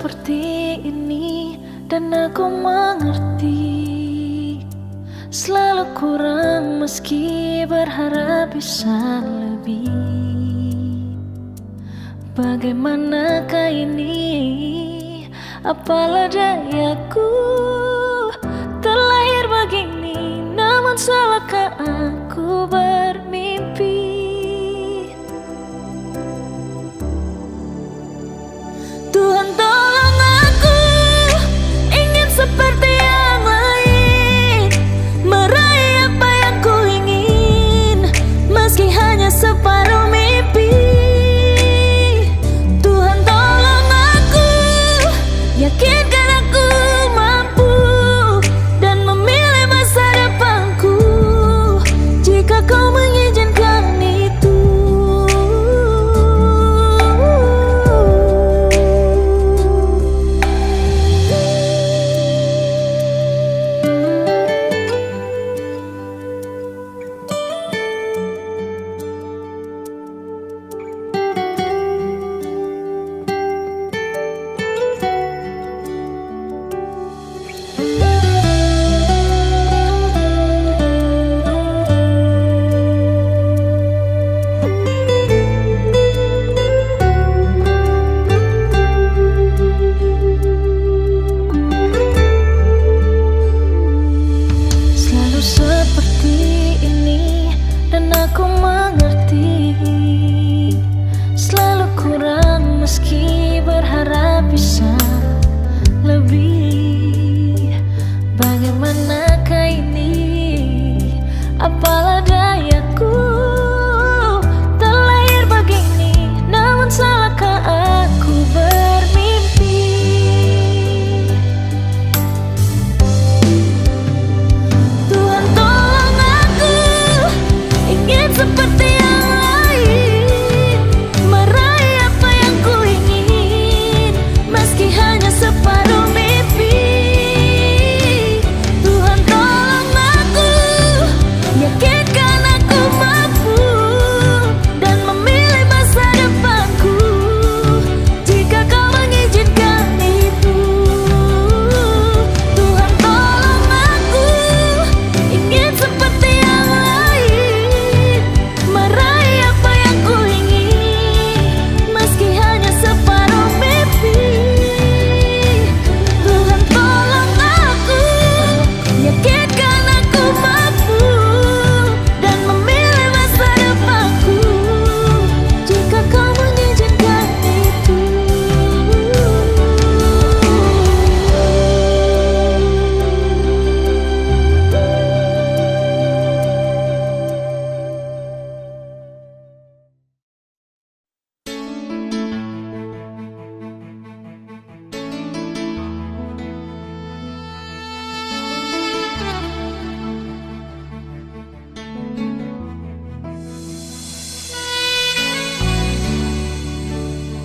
seperti ini dan aku mengerti. Selalu kurang meski berharap bisa lebih. Bagaimanakah ini? Apalah dayaku terlahir begini, namun salahkah aku bermimpi? Tuhan tolong aku, ingin seperti yang lain, meraih apa yang ku ingin, meski hanya separuh mimpi. Tuhan tolong aku, yakinkan aku mampu dan memilih masa depanku, jika kau mengizinkan itu. Seperti ini dan aku mengerti. Selalu kurang meski berharap bisa lebih. Bagaimanakah ini? Apalah dayaku terlahir begini, namun salahkah aku bermimpi? Seperti yang lain, meraih apa yang ku ingin, meski hanya separuh mimpi. Tuhan tolong aku, yakinkan aku mampu dan memilih masa depanku, jika kau mengizinkan itu. Tuhan tolong aku, ingin seperti yang lain, meraih apa yang ku ingin, meski hanya separuh mimpi. Tuhan tolong aku, yakinkan aku mampu dan memilih masa depanku, jika kau mengizinkan itu.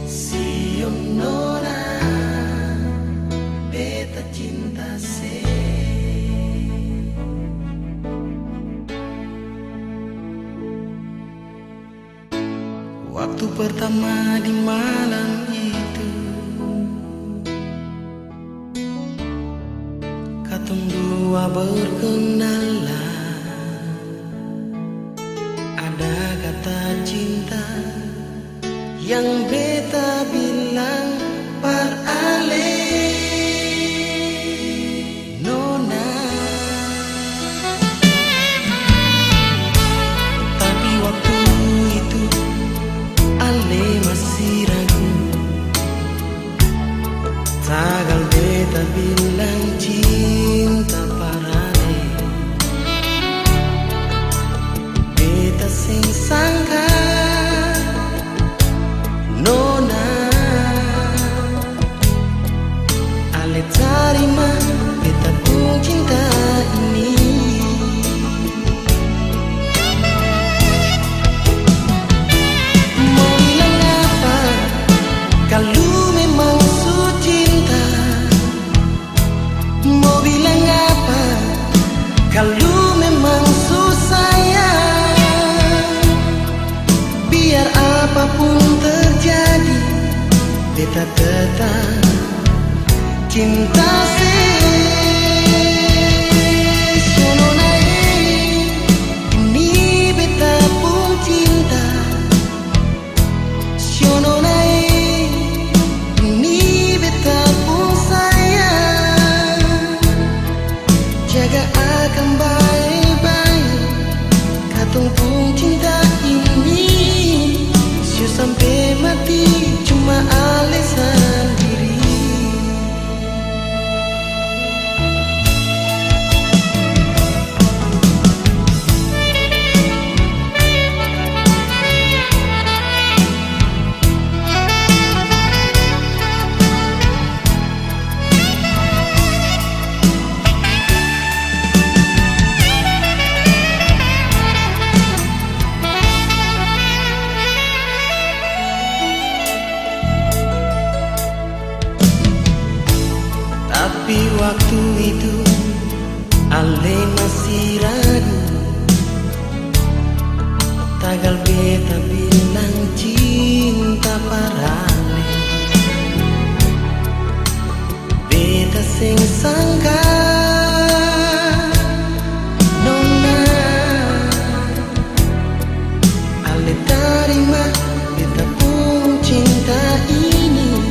Siung nona, beta cinta se. Waktu pertama di malam itu, katong dua berkenalan. Ada kata cinta yang beta bilang par ale nona, tapi waktu itu ale masih ragu. Tagal beta bilang cinta par ale, beta sing sangka nona, ale tarima beta pun cinta ini. Mau bilang apa kalau memang su cinta? Mau bilang apa kalau memang su sayang? Biar apapun terjadi, beta tetap cinta sono naik ini beta pun cinta sono naik ini beta pun sayang jaga akan baik-baik katong pun cinta ini sio sampai mati cuma alasan diri. Tapi waktu itu Ale masih ragu tagal beta bilang cinta parale beta sing sangka nona Ale terima beta pun cinta ini.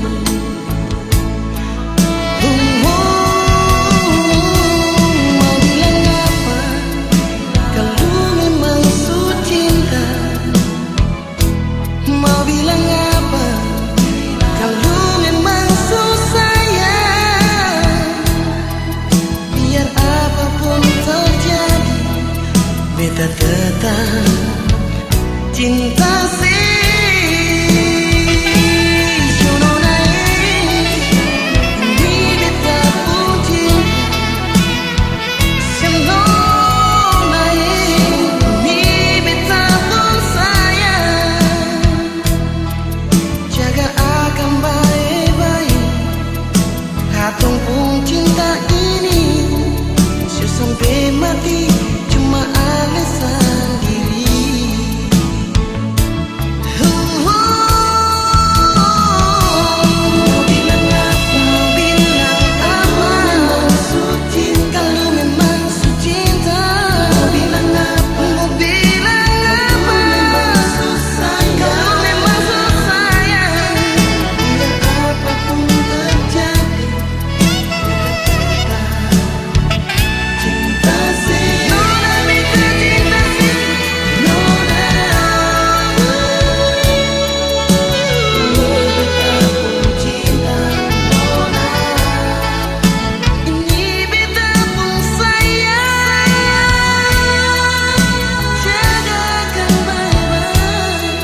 Mau bilang apa kalau memang susah biar apapun terjadi beta tetap cinta sono naik ini beta pun cinta sono naik ini beta pun sayang jaga akan baik-baik katong pun cinta ini sio sampai mati cuma alasan diri. Mau bilang apa, maksud cinta kalau memang su cinta. Mau bilang apa, susah kalau memang susah biar apapun terjadi cinta nona beta cinta nona beta pun cinta nona ini beta pun sayang jagakan baik-baik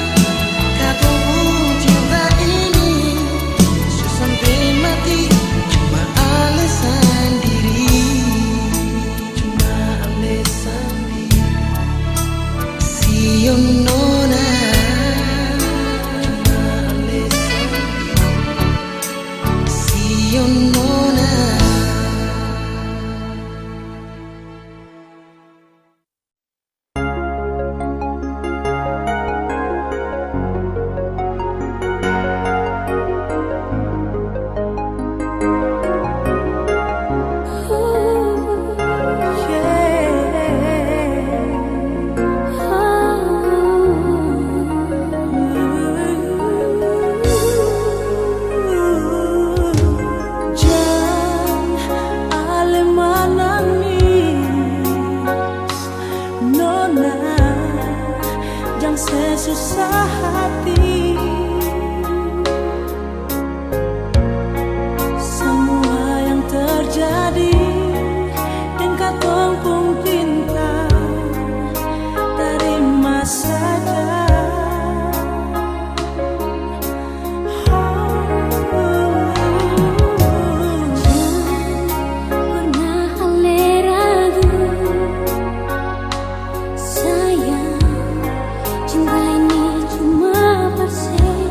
katong pun cinta ini sio sampai mati cuma alasan diri cuma alasan diri sio nona cuma alasan diri sio nona. Sesusah hati semua yang terjadi dan katong pun cinta terima saja. Jangan pernah Ale ragu sayang cinta ini cuma bersih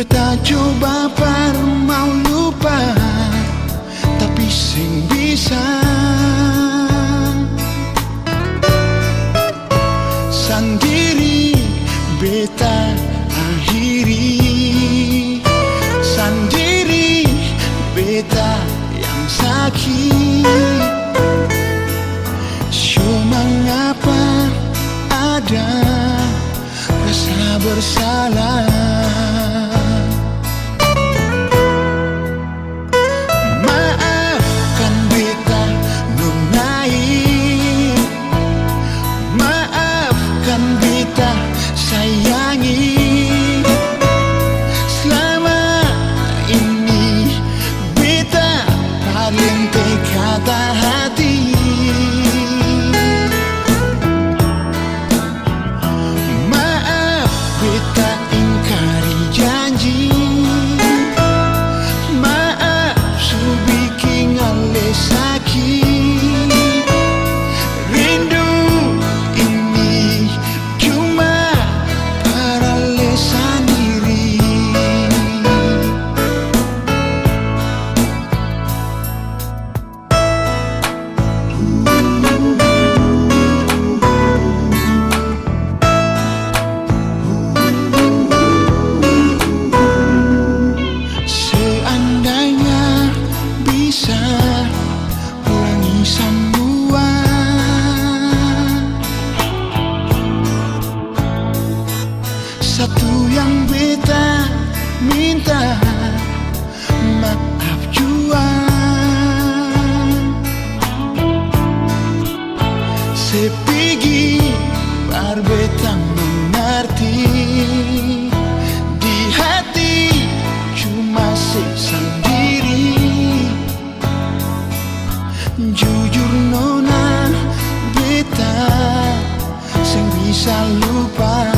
Beta coba par mau lupa, tapi sing bisa. Sendiri beta akhiri, sendiri beta yang sakit. Cuma mengapa ada rasa bersalah. Maafkan beta nunai, maafkan beta sayangi. Selama ini beta paling kata hati. Maaf beta ingkari janji, maaf su bikin ale sakit. Rindu ini cuma para ale sendiri. Seandainya bisa ulangi semua, satu yang beta minta, maaf jua. Sepigi bar beta mengerti, di hati cuma sendiri. Jujur nona beta sing bisa lupa.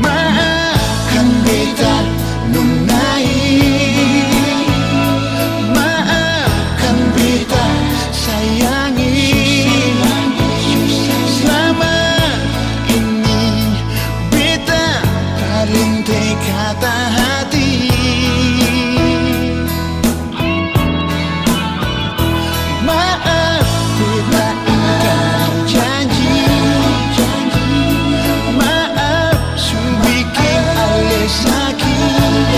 Maafkan beta nunai, maafkan beta sayangi. Selama ini beta paling kata hati. Maaf beta ingkar janji, maaf su bikin ale sakit.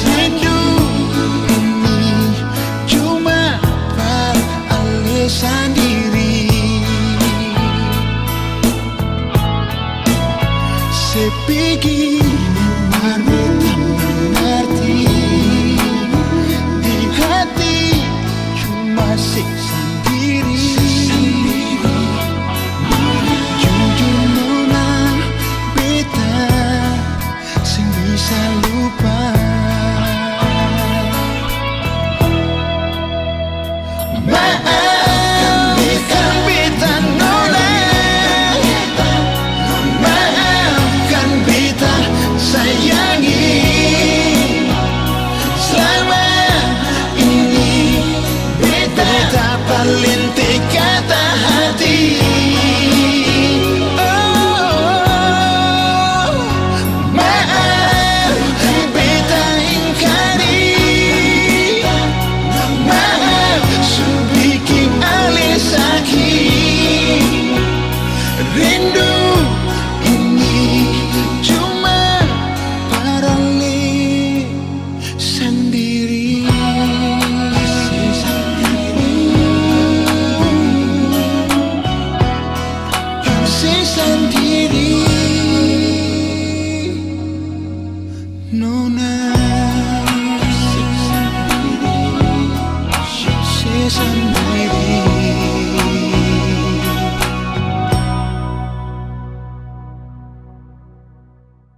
Rindu ini cuma par ale sendiri. Sepigi bar beta mengerti, di hati cuma sendiri. Jujur nona beta sing bisa lupa. Maafkan beta nona, maafkan beta sayangi. Selama ini beta paling kata hati. Oh, maaf beta ingkari, maaf su bikin ale sakit. Rindu ini cuma para ale sendiri. Sendiri nona.